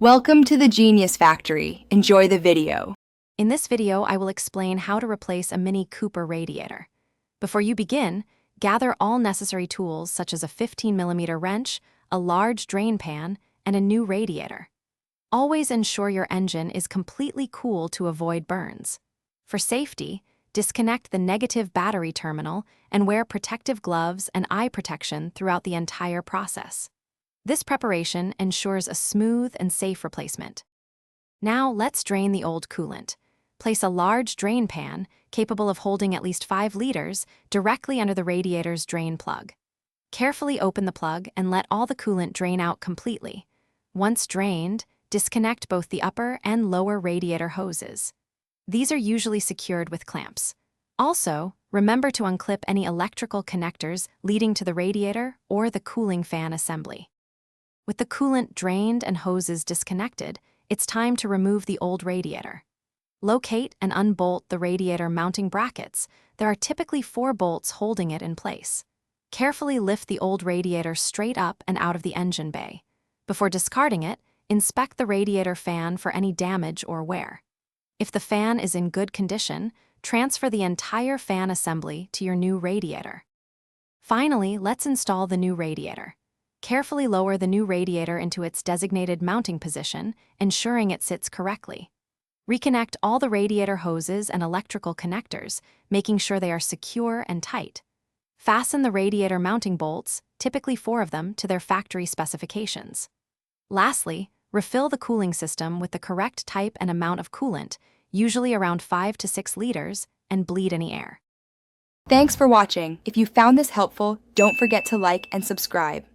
Welcome to the Genius Factory. Enjoy the video. In this video, I will explain how to replace a Mini Cooper radiator. Before you begin, gather all necessary tools such as a 15mm wrench, a large drain pan, and a new radiator. Always ensure your engine is completely cool to avoid burns. For safety, disconnect the negative battery terminal and wear protective gloves and eye protection throughout the entire process. This preparation ensures a smooth and safe replacement. Now let's drain the old coolant. Place a large drain pan, capable of holding at least 5 liters, directly under the radiator's drain plug. Carefully open the plug and let all the coolant drain out completely. Once drained, disconnect both the upper and lower radiator hoses. These are usually secured with clamps. Also, remember to unclip any electrical connectors leading to the radiator or the cooling fan assembly. With the coolant drained and hoses disconnected, it's time to remove the old radiator. Locate and unbolt the radiator mounting brackets. There are typically 4 bolts holding it in place. Carefully lift the old radiator straight up and out of the engine bay. Before discarding it, inspect the radiator fan for any damage or wear. If the fan is in good condition, transfer the entire fan assembly to your new radiator. Finally, let's install the new radiator. Carefully lower the new radiator into its designated mounting position, ensuring it sits correctly. Reconnect all the radiator hoses and electrical connectors, making sure they are secure and tight. Fasten the radiator mounting bolts, typically 4 of them, to their factory specifications. Lastly, refill the cooling system with the correct type and amount of coolant, usually around 5 to 6 liters, and bleed any air. Thanks for watching. If you found this helpful, don't forget to like and subscribe.